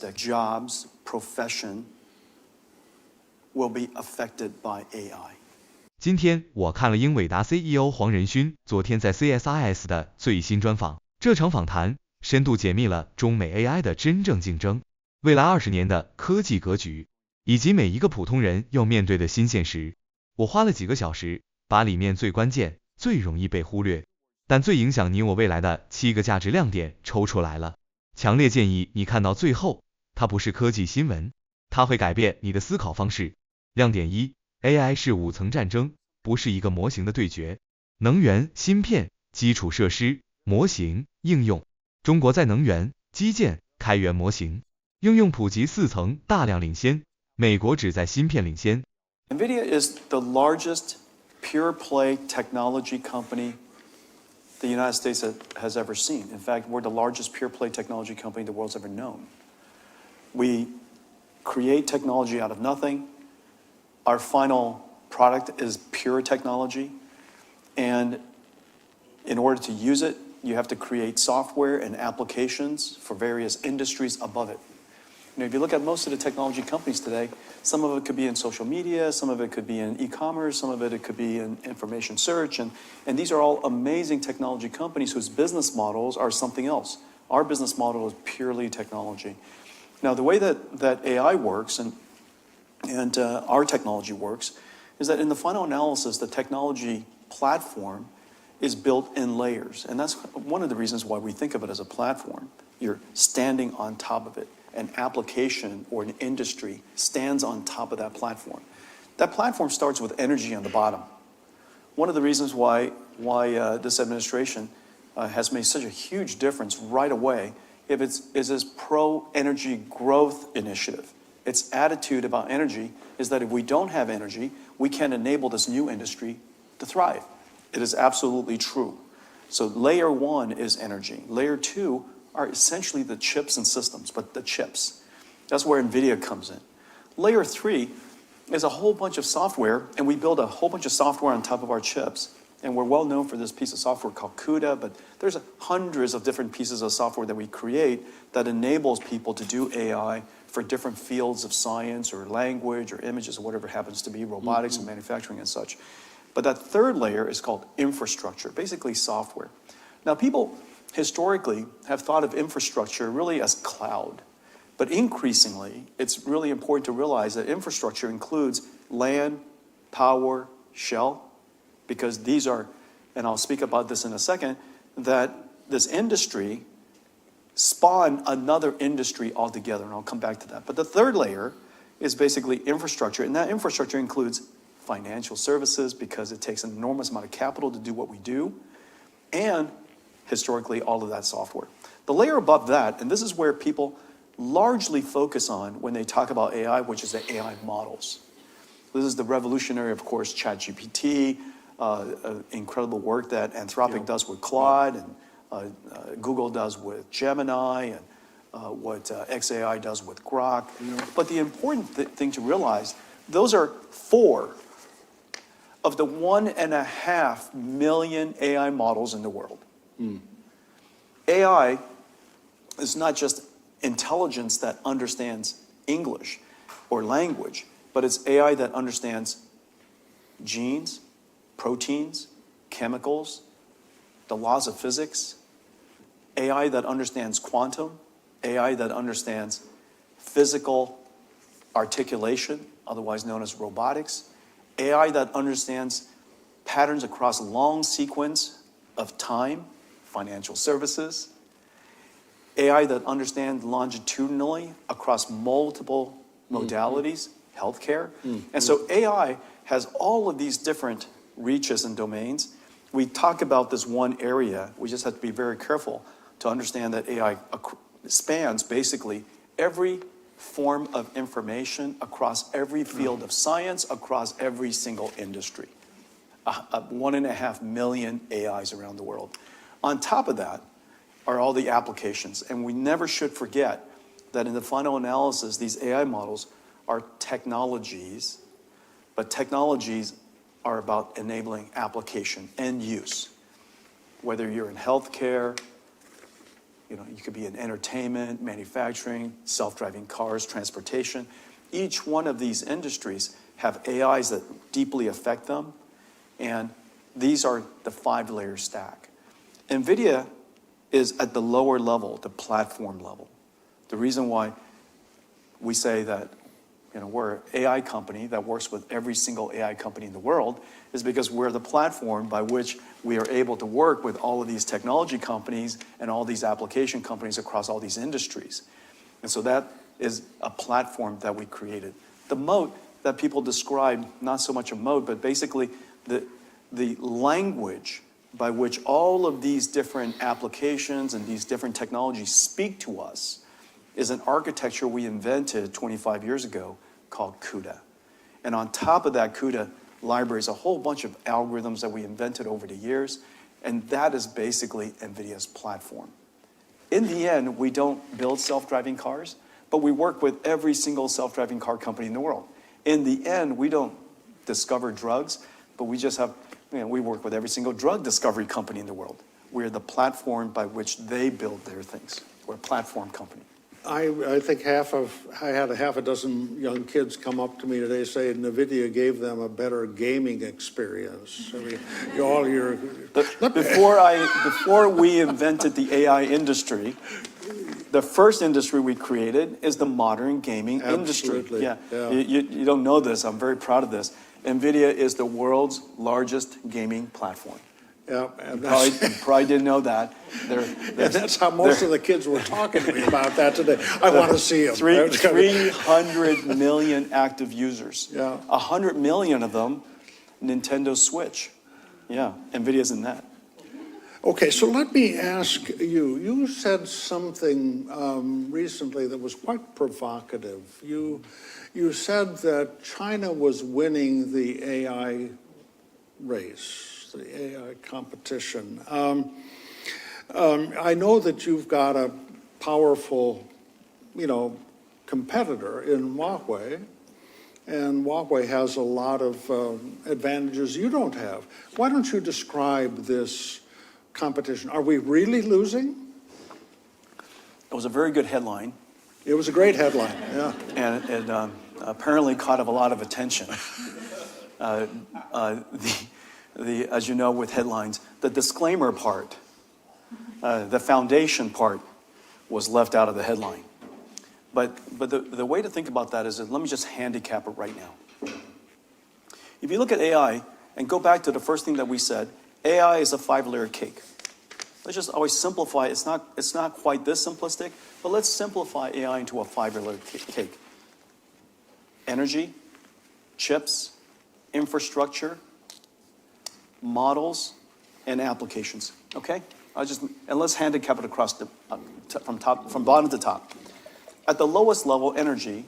that jobs, profession will be affected by AI. 今天我看了英伟达 CEO 黄仁勋昨天在 CSIS 的最新专访，这场访谈深度解密了中美 AI 的真正竞争，未来20年的科技格局，以及每一个普通人要面对的新现实。我花了几个小时，把里面最关键、最容易被忽略，但最影响你我未来的7个价值亮点抽出来了。强烈建议你看到最后，它不是科技新闻，它会改变你的思考方式。亮点1 AI 是5层战争，不是一个模型的对决。能源、芯片、基础设施、模型、应用。中国在能源、基建、开源模型、应用普及4层大量领先，美国只在芯片领先。NVIDIA is the largest pure-play technology company the United States has ever seen. In fact, we're the largest pure-play technology company the world's ever known. We create technology out of nothing. Our final product is pure technology, and in order to use it, you have to create software and applications for various industries above it. If you look at most of the technology companies today, some of it could be in social media, some of it could be in e-commerce, some of it could be in information search, and these are all amazing technology companies whose business models are something else. Our business model is purely technology. Now, the way that AI works and our technology works is that in the final analysis, the technology platform is built in layers. And that's one of the reasons why we think of it as a platform. You're standing on top of it. An application or an industry stands on top of that platform. That platform starts with energy on the bottom. One of the reasons why this administration has made such a huge difference right away is this pro-energy growth initiative. Its attitude about energy is that if we don't have energy, we can't enable this new industry to thrive. It is absolutely true. So layer 1 is energy. Layer 2 are essentially the chips and systems, but the chips. That's where NVIDIA comes in. Layer 3 is a whole bunch of software, and we build a whole bunch of software on top of our chips. And we're well known for this piece of software called CUDA, but there's hundreds of different pieces of software that we create that enables people to do AI for different fields of science or language or images or whatever happens to be, robotics and manufacturing and such. But that third layer is called infrastructure, basically software. Now, people historically have thought of infrastructure really as cloud. But increasingly, it's really important to realize that infrastructure includes land, power, shell, because these are, and I'll speak about this in a second, that this industry spawned another industry altogether, and I'll come back to that. But the third layer is basically infrastructure, and that infrastructure includes financial services because it takes an enormous amount of capital to do what we do, and historically all of that software. The layer above that, and this is where people largely focus on when they talk about AI, which is the AI models. This is the revolutionary, of course, ChatGPT, incredible work that Anthropic does with Claude, and Google does with Gemini, and what XAI does with Grok. But the important thing to realize, those are 4 of the 1.5 million AI models in the world. AI is not just intelligence that understands English or language, but it's AI that understands genes, proteins, chemicals, the laws of physics, AI that understands quantum, AI that understands physical articulation, otherwise known as robotics, AI that understands patterns across long sequence of time, financial services, AI that understands longitudinally across multiple modalities, healthcare. And so AI has all of these different reaches and domains. We talk about this one area. We just have to be very careful to understand that AI spans basically every form of information across every field of science, across every single industry. 1.5 million AIs around the world. On top of that are all the applications. And we never should forget that in the final analysis, these AI models are technologies, but technologies are about enabling application and use. Whether you're in healthcare, you could be in entertainment, manufacturing, self-driving cars, transportation. Each one of these industries have AIs that deeply affect them, and these are the 5-layer stack. NVIDIA is at the lower level, the platform level. The reason why we say that we're an AI company that works with every single AI company in the world is because we're the platform by which we are able to work with all of these technology companies and all these application companies across all these industries. And so that is a platform that we created. The moat that people describe, not so much a moat, but basically the language by which all of these different applications and these different technologies speak to us is an architecture we invented 25 years ago called CUDA. And on top of that CUDA library is a whole bunch of algorithms that we invented over the years, and that is basically NVIDIA's platform. In the end, we don't build self-driving cars, but we work with every single self-driving car company in the world. In the end, we don't discover drugs, but we just have, we work with every single drug discovery company in the world. We're the platform by which they build their things. We're a platform company. I think I had a half a dozen young kids come up to me today saying NVIDIA gave them a better gaming experience. I mean, all your... Before we invented the AI industry, the first industry we created is the modern gaming industry. Absolutely. Yeah. Yeah. You don't know this. I'm very proud of this. NVIDIA is the world's largest gaming platform. Yeah, and you probably didn't know that. That's how most of the kids were talking to me about that today. I want to see them. 300 million active users. Yeah. 100 million of them, Nintendo Switch. Yeah, NVIDIA's in that. Okay, so let me ask you. You said something recently that was quite provocative. You said that China was winning the AI race, the AI competition. I know that you've got a powerful, competitor in Huawei, and Huawei has a lot of advantages you don't have. Why don't you describe this competition? Are we really losing? It was a very good headline. It was a great headline, yeah. And it apparently caught a lot of attention. As you know, with headlines, the disclaimer part, the foundation part was left out of the headline. But the way to think about that is that let me just handicap it right now. If you look at AI and go back to the first thing that we said, AI is a 5-layer cake. Let's just always simplify. It's not quite this simplistic, but let's simplify AI into a 5-layer cake. Energy, chips, infrastructure, models, and applications. Okay? And let's handicap it across from bottom to top. At the lowest level, energy,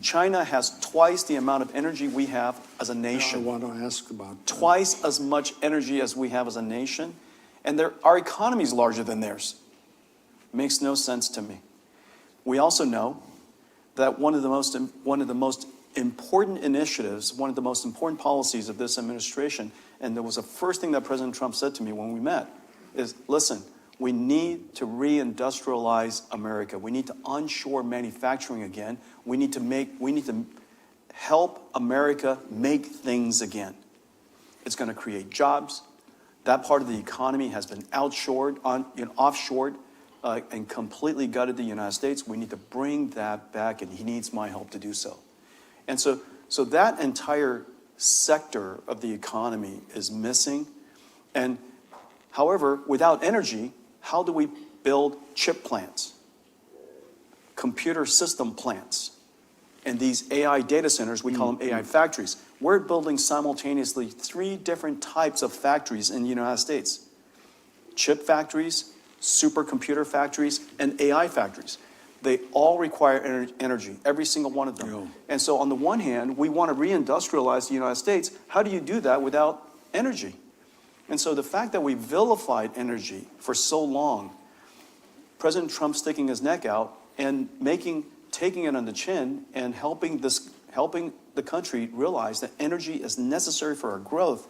China has twice the amount of energy we have as a nation. I want to ask about that. Twice as much energy as we have as a nation, and our economy is larger than theirs. Makes no sense to me. We also know that one of the most important initiatives, one of the most important policies of this administration, and that was the first thing that President Trump said to me when we met, is, listen, we need to reindustrialize America. We need to onshore manufacturing again. We need to help America make things again. It's going to create jobs. That part of the economy has been offshored and completely gutted the United States. We need to bring that back, and he needs my help to do so. And so that entire sector of the economy is missing. And however, without energy, how do we build chip plants, computer system plants, and these AI data centers? We call them AI factories. We're building simultaneously 3 different types of factories in the United States: chip factories, supercomputer factories, and AI factories. They all require energy, every single one of them. Yeah. And so on the one hand, we want to reindustrialize the United States. How do you do that without energy? And so the fact that we vilified energy for so long, President Trump sticking his neck out and taking it on the chin and helping the country realize that energy is necessary for our growth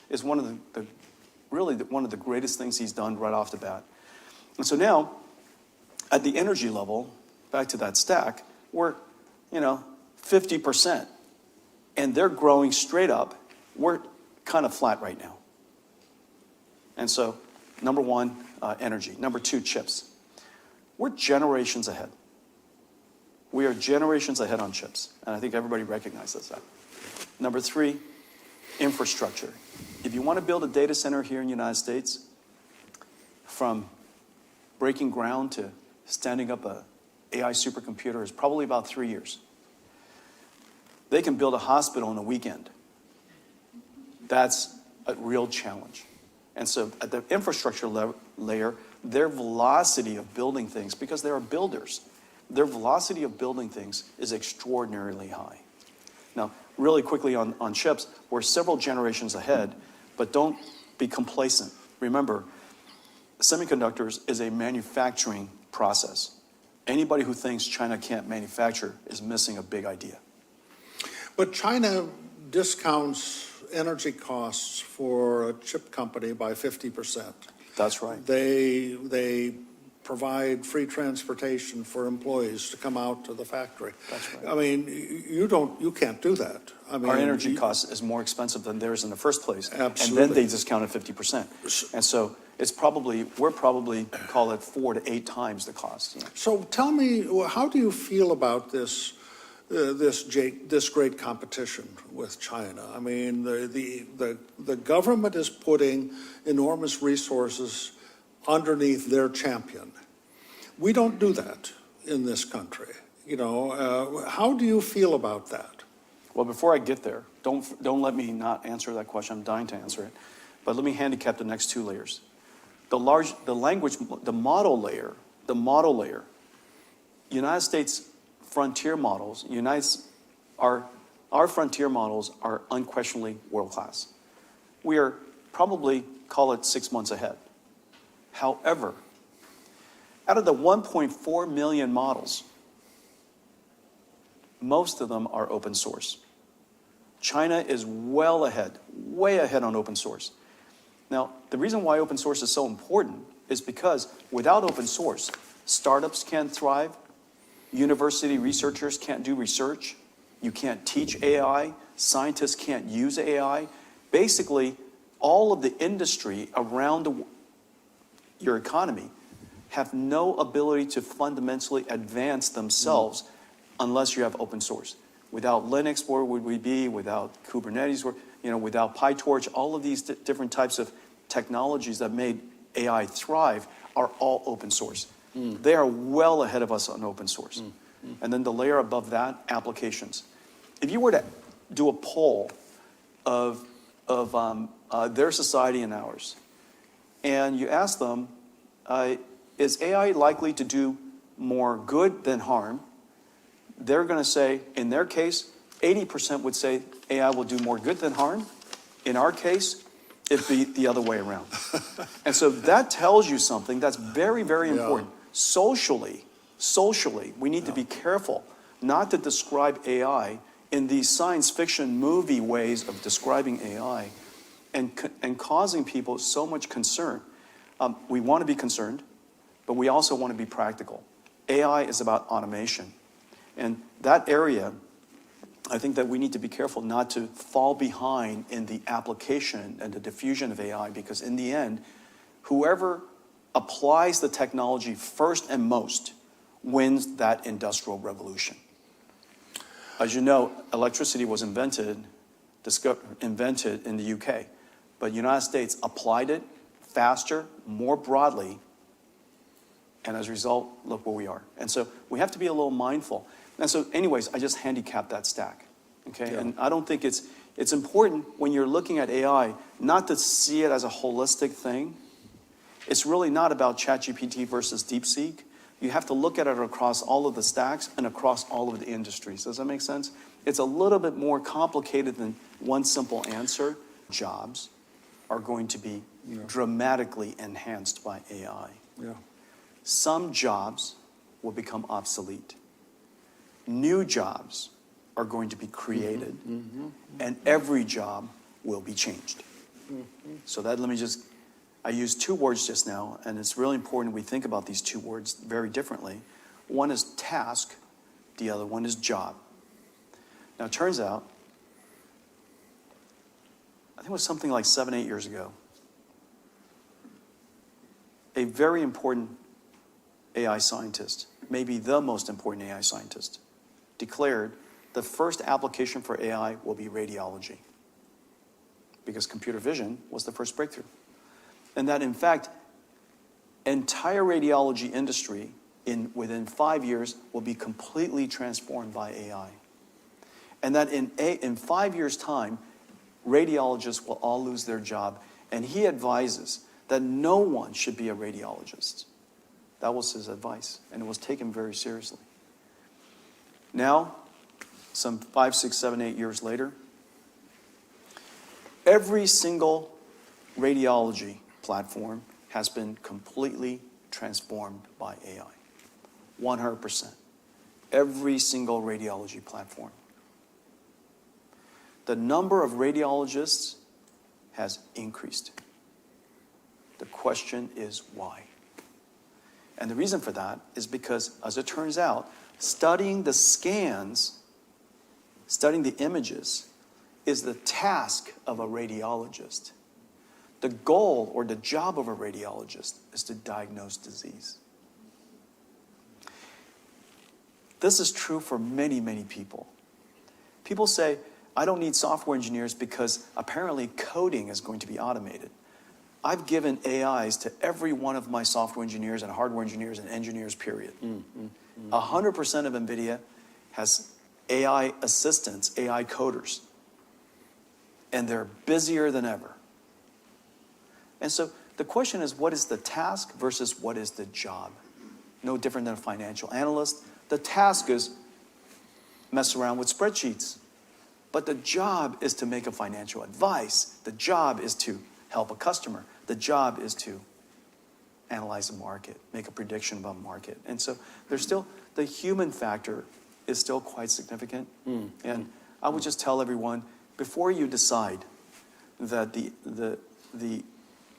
is one of the greatest things he's done right off the bat. And so now at the energy level, back to that stack, we're, 50%. And they're growing straight up. We're kind of flat right now. And so, number one, energy. Number two, chips. We're generations ahead. We are generations ahead on chips. And I think everybody recognizes that. Number three, infrastructure. If you want to build a data center here in the United States, from breaking ground to standing up a AI supercomputer is probably about 3 years. They can build a hospital in a weekend. That's a real challenge. And so at the infrastructure layer, their velocity of building things, because they are builders, their velocity of building things is extraordinarily high. Now, really quickly on chips, we're several generations ahead, but don't be complacent. Remember, semiconductors is a manufacturing process. Anybody who thinks China can't manufacture is missing a big idea. But China discounts energy costs for a chip company by 50%. That's right. They provide free transportation for employees to come out to the factory. That's right. I mean, you can't do that. I mean, our energy cost is more expensive than theirs in the first place. Absolutely. And then they discounted 50%. And so we're probably call it 4 to 8 times the cost. So tell me, how do you feel about this great competition with China? I mean, the government is putting enormous resources underneath their champion. We don't do that in this country. How do you feel about that? Well, before I get there, don't let me not answer that question. I'm dying to answer it. But let me handicap the next 2 layers. The model layer, United States frontier models, our frontier models are unquestionably world-class. We are probably, call it 6 months ahead. However, out of the 1.4 million models, most of them are open source. China is well ahead, way ahead on open source. Now, the reason why open source is so important is because without open source, startups can't thrive, university researchers can't do research, you can't teach AI, scientists can't use AI. Basically, all of the industry around your economy have no ability to fundamentally advance themselves unless you have open source. Without Linux, where would we be? Without Kubernetes, without PyTorch, all of these different types of technologies that made AI thrive are all open source. They are well ahead of us on open source. And then the layer above that, applications. If you were to do a poll of their society and ours, and you ask them, is AI likely to do more good than harm? They're going to say, in their case, 80% would say AI will do more good than harm. In our case, it'd be the other way around. And so that tells you something that's very, very important. Socially, we need to be careful not to describe AI in these science fiction movie ways of describing AI and causing people so much concern. We want to be concerned, but we also want to be practical. AI is about automation. And that area, I think that we need to be careful not to fall behind in the application and the diffusion of AI, because in the end, whoever applies the technology first and most wins that industrial revolution. As you know, electricity was invented in the UK, but the United States applied it faster, more broadly, and as a result, look where we are. And so we have to be a little mindful. And so anyways, I just handicapped that stack, okay? Yeah. And I don't think it's important when you're looking at AI not to see it as a holistic thing. It's really not about ChatGPT versus DeepSeek. You have to look at it across all of the stacks and across all of the industries. Does that make sense? It's a little bit more complicated than one simple answer. Jobs are going to be dramatically enhanced by AI. Yeah. Some jobs will become obsolete. New jobs are going to be created, and every job will be changed. So that, let me just I used two words just now, and it's really important we think about these two words very differently. One is task, the other one is job. Now, it turns out, I think it was something like 7, 8 years ago, a very important AI scientist, maybe the most important AI scientist, declared the first application for AI will be radiology, because computer vision was the first breakthrough. And that, in fact, entire radiology industry within 5 years will be completely transformed by AI. And that in 5 years' time, radiologists will all lose their job. And he advises that no one should be a radiologist. That was his advice, and it was taken very seriously. Now, some 5, 6, 7, 8 years later, every single radiology platform has been completely transformed by AI. 100%. Every single radiology platform. The number of radiologists has increased. The question is why? And the reason for that is because, as it turns out, studying the scans, studying the images, is the task of a radiologist. The goal or the job of a radiologist is to diagnose disease. This is true for many, many people. People say, I don't need software engineers because apparently coding is going to be automated. I've given AIs to every one of my software engineers and hardware engineers and engineers, period. 100% of NVIDIA has AI assistants, AI coders. And they're busier than ever. And so the question is, what is the task versus what is the job? No different than a financial analyst. The task is mess around with spreadsheets. But the job is to make a financial advice. The job is to help a customer. The job is to analyze the market, make a prediction about market. And so there's still, the human factor is still quite significant. And I would just tell everyone, before you decide that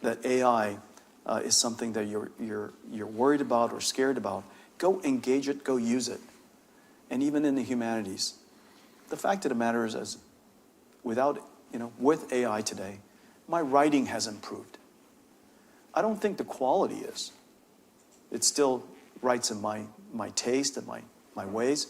that AI is something that you're worried about or scared about, go engage it, go use it. And even in the humanities, the fact of the matter is with AI today, my writing has improved. I don't think the quality is. It still writes in my taste and my ways,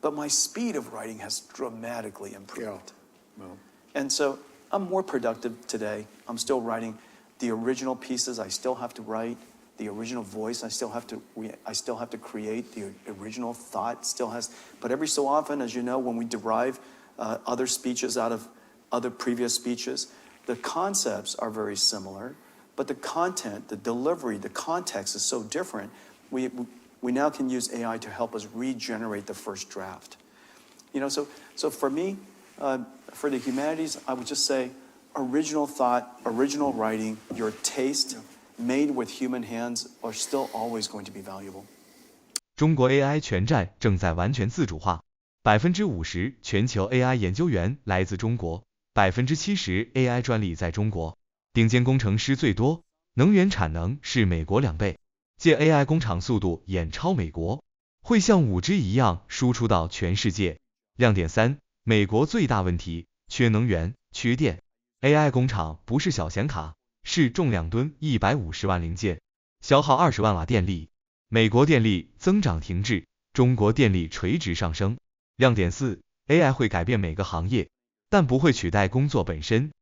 but my speed of writing has dramatically improved. Yeah. Well. And so I'm more productive today. I'm still writing the original pieces. I still have to write the original voice. I still have to create the original thought. But every so often, as you know, when we derive other speeches out of other previous speeches, the concepts are very similar, but the content, the delivery, the context is so different. We now can use AI to help us regenerate the first draft. So for me, for the humanities, I would just say original thought, original writing, your taste, made with human hands are still always going to be valuable. 中国 AI 全债正在完全自主化，50%全球 AI 研究员来自中国，70% AI 专利在中国，顶尖工程师最多，能源产能是美国2倍，借 AI 工厂速度远超美国，会像5G 一样输出到全世界。亮点3，美国最大问题，缺能源，缺电。AI 工厂不是小显卡，是重2吨150万零件，消耗20万瓦电力。美国电力增长停滞，中国电力垂直上升。亮点4， AI 会改变每个行业，但不会取代工作本身。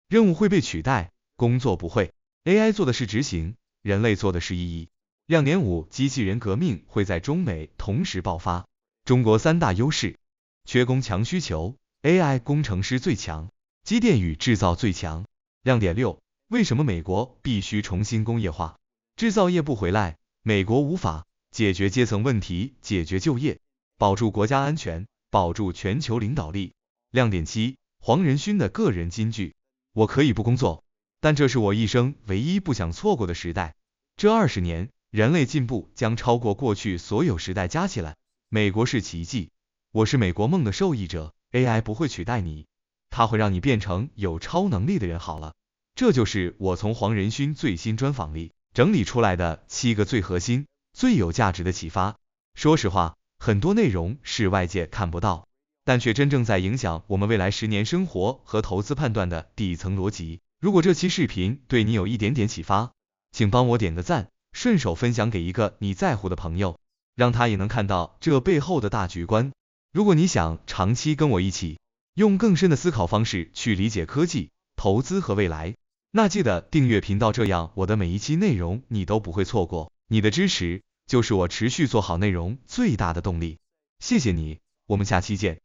任务会被取代，工作不会。AI 做的是执行，人类做的是意义。亮点5，机器人革命会在中美同时爆发。中国3大优势：缺工强需求 ，AI 工程师最强，机电与制造最强。亮点6，为什么美国必须重新工业化？制造业不回来，美国无法解决阶层问题，解决就业，保住国家安全，保住全球领导力。亮点7，黄仁勋的个人金句：我可以不工作，但这是我一生唯一不想错过的时代。这20年，人类进步将超过过去所有时代加起来。美国是奇迹，我是美国梦的受益者。AI 不会取代你，它会让你变成有超能力的人。好了。这就是我从黄仁勋最新专访里整理出来的7个最核心、最有价值的启发。说实话，很多内容是外界看不到，但却真正在影响我们未来10年生活和投资判断的底层逻辑。如果这期视频对你有一点点启发，请帮我点个赞，顺手分享给一个你在乎的朋友，让他也能看到这背后的大局观。如果你想长期跟我一起，用更深的思考方式去理解科技、投资和未来，那记得订阅频道，这样我的每一期内容你都不会错过。你的支持就是我持续做好内容最大的动力。谢谢你，我们下期见。